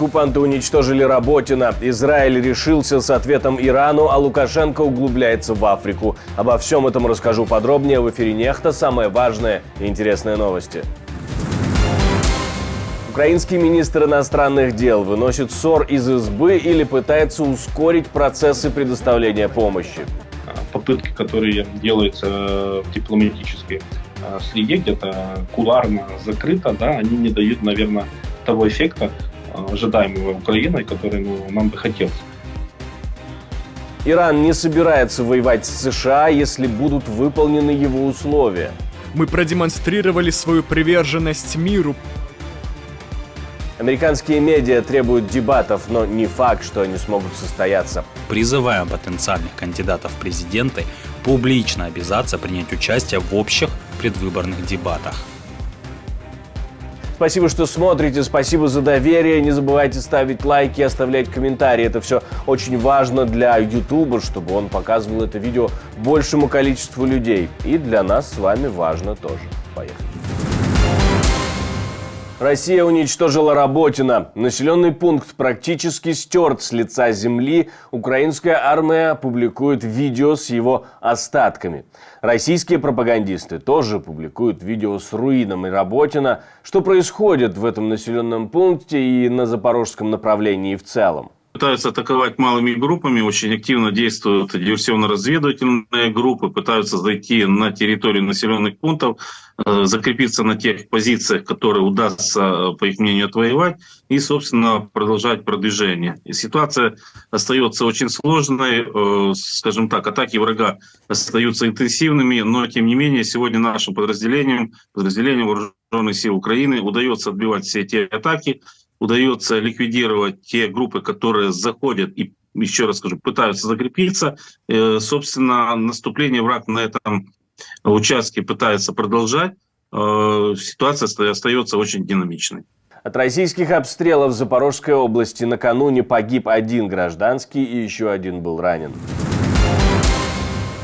оккупанты уничтожили Работино. Израиль решился с ответом Ирану, а Лукашенко углубляется в Африку. Обо всем этом расскажу подробнее в эфире Нехта. Самые важные и интересные новости. Украинский министр иностранных дел выносит ссор из избы или пытается ускорить процессы предоставления помощи. Попытки, которые делаются в дипломатической среде, где-то кулуарно закрыто, да, они не дают, наверное, того эффекта, ожидаемого Украиной, который нам бы хотелось. Иран не собирается воевать с США, если будут выполнены его условия. Мы продемонстрировали свою приверженность миру. Американские медиа требуют дебатов, но не факт, что они смогут состояться. Призываем потенциальных кандидатов в президенты публично обязаться принять участие в общих предвыборных дебатах. Спасибо, что смотрите, спасибо за доверие. Не забывайте ставить лайки и оставлять комментарии. Это все очень важно для YouTube, чтобы он показывал это видео большему количеству людей. И для нас с вами важно тоже. Поехали. Россия уничтожила Работино. Населенный пункт практически стерт с лица земли. Украинская армия публикует видео с его остатками. Российские пропагандисты тоже публикуют видео с руинами Работино. Что происходит в этом населенном пункте и на запорожском направлении в целом? Пытаются атаковать малыми группами, очень активно действуют диверсионно-разведывательные группы, пытаются зайти на территорию населенных пунктов, закрепиться на тех позициях, которые удастся, по их мнению, отвоевать, и, собственно, продолжать продвижение. И ситуация остается очень сложной, скажем так, атаки врага остаются интенсивными, но, тем не менее, сегодня нашим подразделениям Вооруженных сил Украины удается отбивать все эти атаки, удается ликвидировать те группы, которые заходят и, еще раз скажу, пытаются закрепиться. Собственно, наступление враг на этом участке пытается продолжать. Ситуация остается очень динамичной. От российских обстрелов в Запорожской области накануне погиб один гражданский и еще один был ранен.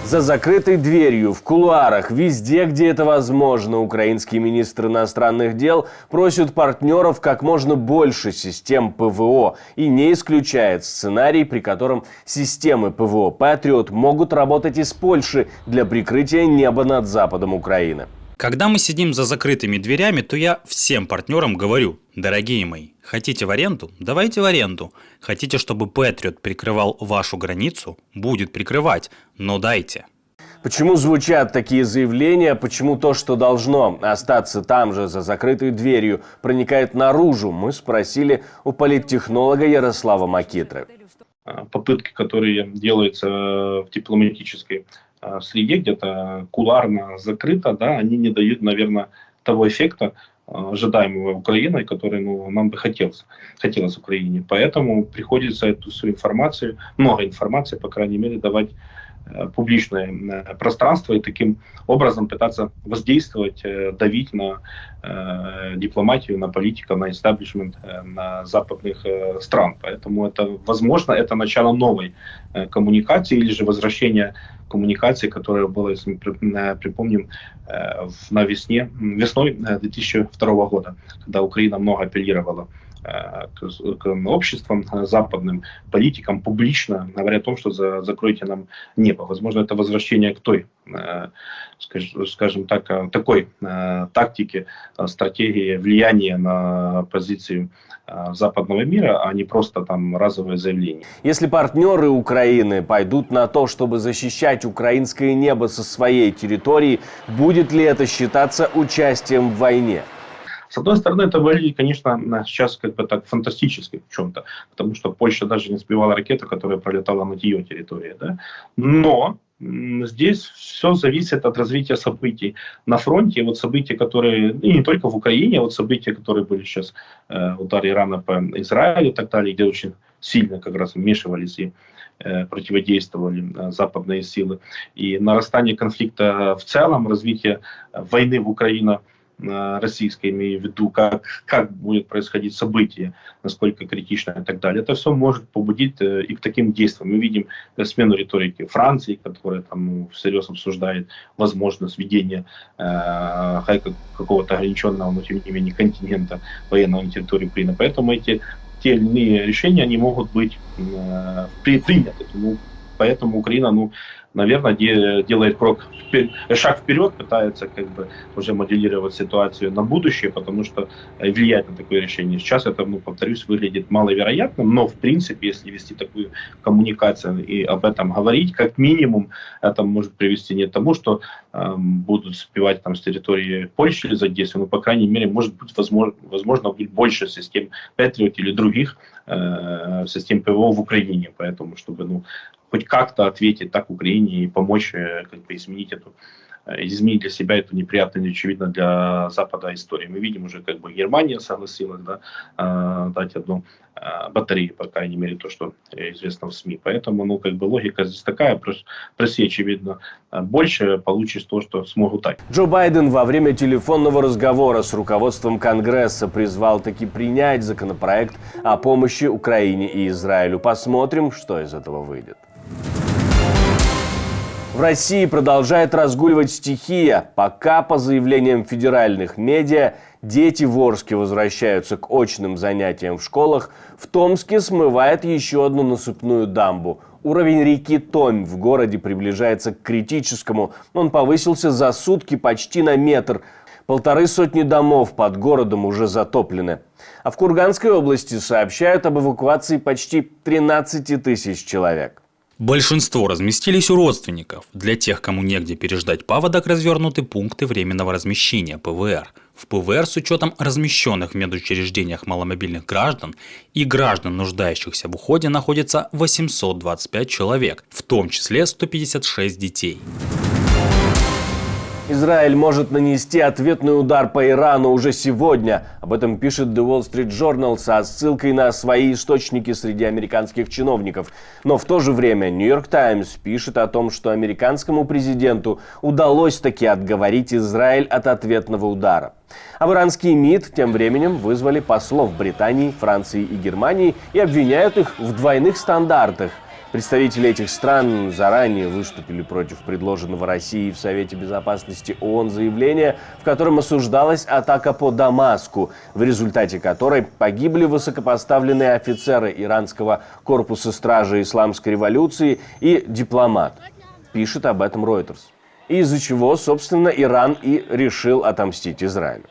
За закрытой дверью, в кулуарах, везде, где это возможно, украинский министр иностранных дел просит партнеров как можно больше систем ПВО и не исключает сценарий, при котором системы ПВО «Патриот» могут работать из Польши для прикрытия неба над западом Украины. Когда мы сидим за закрытыми дверями, то я всем партнерам говорю: дорогие мои, хотите в аренду? Давайте в аренду. Хотите, чтобы Патриот прикрывал вашу границу? Будет прикрывать, но дайте. Почему звучат такие заявления? Почему то, что должно остаться там же, за закрытой дверью, проникает наружу? Мы спросили у политтехнолога Ярослава Макитры. Попытки, которые делаются в дипломатической среде, где-то кулуарно закрыто, да, они не дают, наверное, того эффекта, ожидаемого Украиной, который нам бы хотелось Украине. Поэтому приходится эту всю информацию, много информации, по крайней мере, давать публичное пространство и таким образом пытаться воздействовать, давить на дипломатию, на политиков, на истеблишмент на западных стран. Поэтому это, возможно, это начало новой коммуникации или же возвращение коммуникации, которая была, если мы припомним, весной 2002 года, когда Украина много апеллировала к обществам западным, политикам публично, говоря о том, что закройте нам небо. Возможно, это возвращение к той, скажем так, такой тактике, стратегии влияния на позицию западного мира, а не просто там разовое заявление. Если партнеры Украины пойдут на то, чтобы защищать украинское небо со своей территории, будет ли это считаться участием в войне? С одной стороны, это выглядит, конечно, сейчас как бы так фантастически в чем-то, потому что Польша даже не сбивала ракету, которая пролетала над ее территорией. Да? Но здесь все зависит от развития событий на фронте. Вот события, которые, и не только в Украине, вот события, которые были сейчас, удар Ирана по Израилю и так далее, где очень сильно как раз вмешивались и противодействовали западные силы. И нарастание конфликта в целом, развитие войны в Украине, российской, имею в виду, как будет происходить событие, насколько критично и так далее. Это все может побудить и к таким действиям. Мы видим смену риторики Франции, которая там всерьез обсуждает возможность введения какого-то ограниченного, но тем не менее контингента военного на территории Украины. Поэтому эти те или иные решения, они могут быть приняты. Поэтому Украина, наверное, делает шаг вперед, пытается уже моделировать ситуацию на будущее, потому что влиять на такое решение сейчас это, повторюсь, выглядит маловероятным, но в принципе, если вести такую коммуникацию и об этом говорить, как минимум это может привести не к тому, что будут сбивать с территории Польши из Одессы, но по крайней мере может быть возможно будет больше систем Patriot или других систем ПВО в Украине, поэтому чтобы хоть как-то ответить так Украине и помочь изменить для себя эту неприятную, очевидно, для Запада историю. Мы видим уже, Германия согласилась дать одну батарею, по крайней мере, то, что известно в СМИ. Поэтому, логика здесь такая, при России, очевидно, больше получишь то, что смогут дать. Джо Байден во время телефонного разговора с руководством Конгресса призвал таки принять законопроект о помощи Украине и Израилю. Посмотрим, что из этого выйдет. В России продолжает разгуливать стихия. Пока, по заявлениям федеральных медиа, дети в Орске возвращаются к очным занятиям в школах, в Томске смывает еще одну насыпную дамбу. Уровень реки Томь в городе приближается к критическому. Он повысился за сутки почти на метр. 150 домов под городом уже затоплены. А в Курганской области сообщают об эвакуации почти 13 тысяч человек. Большинство разместились у родственников. Для тех, кому негде переждать паводок, развернуты пункты временного размещения ПВР. В ПВР с учетом размещенных в медучреждениях маломобильных граждан и граждан, нуждающихся в уходе, находится 825 человек, в том числе 156 детей. Израиль может нанести ответный удар по Ирану уже сегодня. Об этом пишет The Wall Street Journal со ссылкой на свои источники среди американских чиновников. Но в то же время New York Times пишет о том, что американскому президенту удалось таки отговорить Израиль от ответного удара. А в иранский МИД тем временем вызвали послов Британии, Франции и Германии и обвиняют их в двойных стандартах. Представители этих стран заранее выступили против предложенного России в Совете Безопасности ООН заявления, в котором осуждалась атака по Дамаску, в результате которой погибли высокопоставленные офицеры иранского корпуса стражи исламской революции и дипломат. Пишет об этом Reuters. Из-за чего, собственно, Иран и решил отомстить Израилю.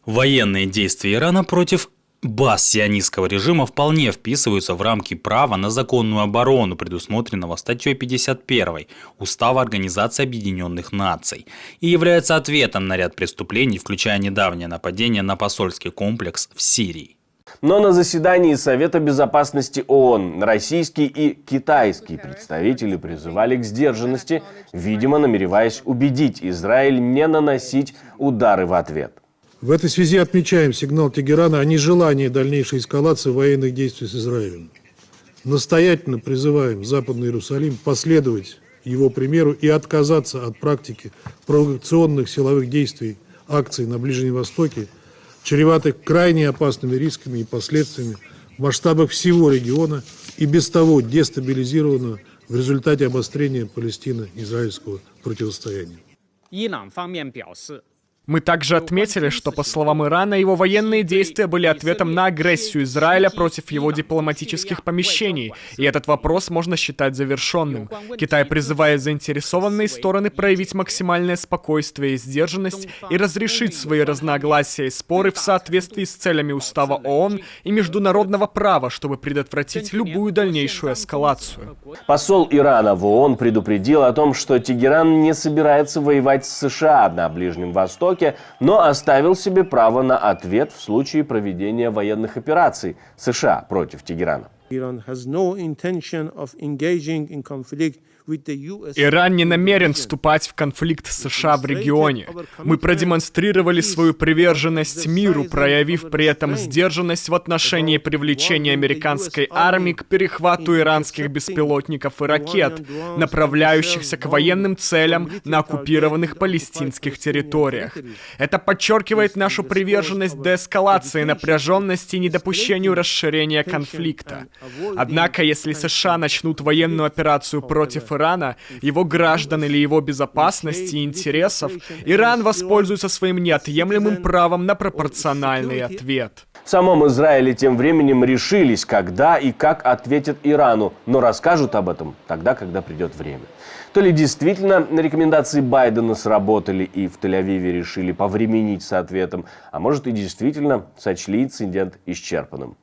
Военные действия Ирана против баз сионистского режима вполне вписываются в рамки права на законную оборону, предусмотренного статьей 51 Устава Организации Объединенных Наций, и являются ответом на ряд преступлений, включая недавнее нападение на посольский комплекс в Сирии. Но на заседании Совета Безопасности ООН российские и китайские представители призывали к сдержанности, видимо, намереваясь убедить Израиль не наносить удары в ответ. В этой связи отмечаем сигнал Тегерана о нежелании дальнейшей эскалации военных действий с Израилем. Настоятельно призываем Западный Иерусалим последовать его примеру и отказаться от практики провокационных силовых действий, акций на Ближнем Востоке, чреватых крайне опасными рисками и последствиями в масштабах всего региона и без того дестабилизированного в результате обострения палестино-израильского противостояния. Мы также отметили, что, по словам Ирана, его военные действия были ответом на агрессию Израиля против его дипломатических помещений, и этот вопрос можно считать завершенным. Китай призывает заинтересованные стороны проявить максимальное спокойствие и сдержанность и разрешить свои разногласия и споры в соответствии с целями Устава ООН и международного права, чтобы предотвратить любую дальнейшую эскалацию. Посол Ирана в ООН предупредил о том, что Тегеран не собирается воевать с США на Ближнем Востоке, но оставил себе право на ответ в случае проведения военных операций США против Тегерана. Иран не намерен вступать в конфликт с США в регионе. Мы продемонстрировали свою приверженность миру, проявив при этом сдержанность в отношении привлечения американской армии к перехвату иранских беспилотников и ракет, направляющихся к военным целям на оккупированных палестинских территориях. Это подчеркивает нашу приверженность деэскалации напряженности и недопущению расширения конфликта. Однако, если США начнут военную операцию против Ирана, его граждан или его безопасности и интересов, Иран воспользуется своим неотъемлемым правом на пропорциональный ответ. В самом Израиле тем временем решились, когда и как ответят Ирану, но расскажут об этом тогда, когда придет время. То ли действительно рекомендации Байдена сработали и в Тель-Авиве решили повременить с ответом, а может и действительно сочли инцидент исчерпанным.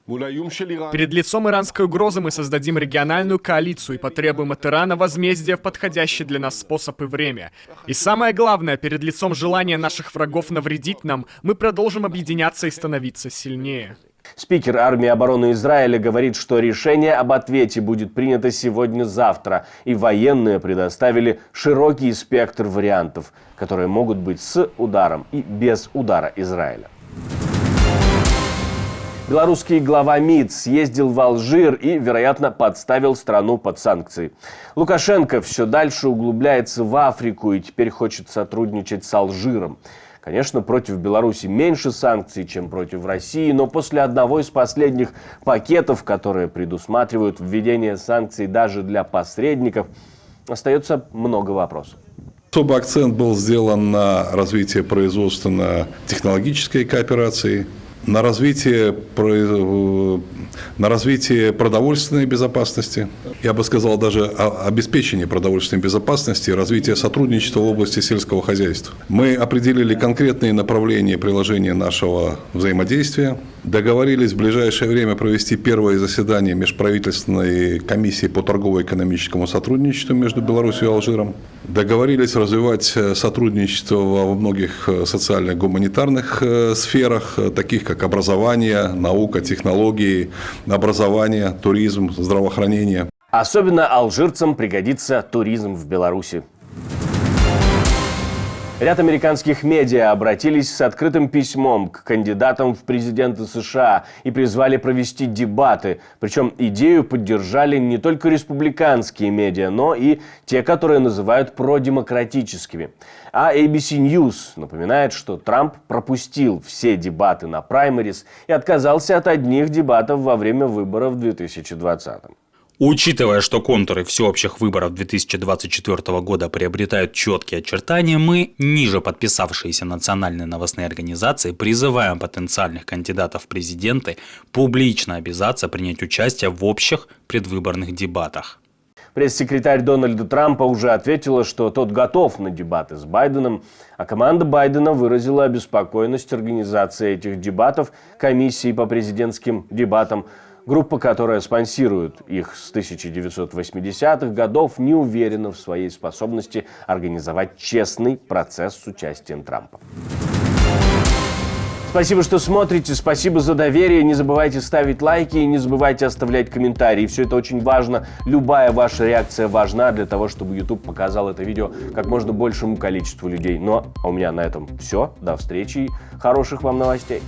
Перед лицом иранской угрозы мы создадим региональную коалицию и потребуем от Ирана возмездия в подходящий для нас способ и время. И самое главное, перед лицом желания наших врагов навредить нам, мы продолжим объединяться и становиться сильнее. Спикер армии обороны Израиля говорит, что решение об ответе будет принято сегодня-завтра, и военные предоставили широкий спектр вариантов, которые могут быть с ударом и без удара Израиля. Белорусский глава МИД съездил в Алжир и, вероятно, подставил страну под санкции. Лукашенко все дальше углубляется в Африку и теперь хочет сотрудничать с Алжиром. Конечно, против Беларуси меньше санкций, чем против России, но после одного из последних пакетов, которые предусматривают введение санкций даже для посредников, остается много вопросов. Особый акцент был сделан на развитие производственно-технологической кооперации, на развитие продовольственной безопасности, я бы сказал, даже обеспечение продовольственной безопасности и развитие сотрудничества в области сельского хозяйства. Мы определили конкретные направления приложения нашего взаимодействия, договорились в ближайшее время провести первое заседание межправительственной комиссии по торгово-экономическому сотрудничеству между Беларусью и Алжиром, договорились развивать сотрудничество во многих социально-гуманитарных сферах, таких как образование, наука, технологии, образование, туризм, здравоохранение. Особенно алжирцам пригодится туризм в Беларуси. Ряд американских медиа обратились с открытым письмом к кандидатам в президенты США и призвали провести дебаты. Причем идею поддержали не только республиканские медиа, но и те, которые называют продемократическими. А ABC News напоминает, что Трамп пропустил все дебаты на праймерис и отказался от одних дебатов во время выборов в 2020. Учитывая, что контуры всеобщих выборов 2024 года приобретают четкие очертания, мы, ниже подписавшиеся национальные новостные организации, призываем потенциальных кандидатов в президенты публично обязаться принять участие в общих предвыборных дебатах. Пресс-секретарь Дональда Трампа уже ответила, что тот готов на дебаты с Байденом, а команда Байдена выразила обеспокоенность организации этих дебатов комиссией по президентским дебатам. Группа, которая спонсирует их с 1980-х годов, не уверена в своей способности организовать честный процесс с участием Трампа. Спасибо, что смотрите, спасибо за доверие. Не забывайте ставить лайки и не забывайте оставлять комментарии. Все это очень важно. Любая ваша реакция важна для того, чтобы YouTube показал это видео как можно большему количеству людей. Ну, а у меня на этом все. До встречи и хороших вам новостей.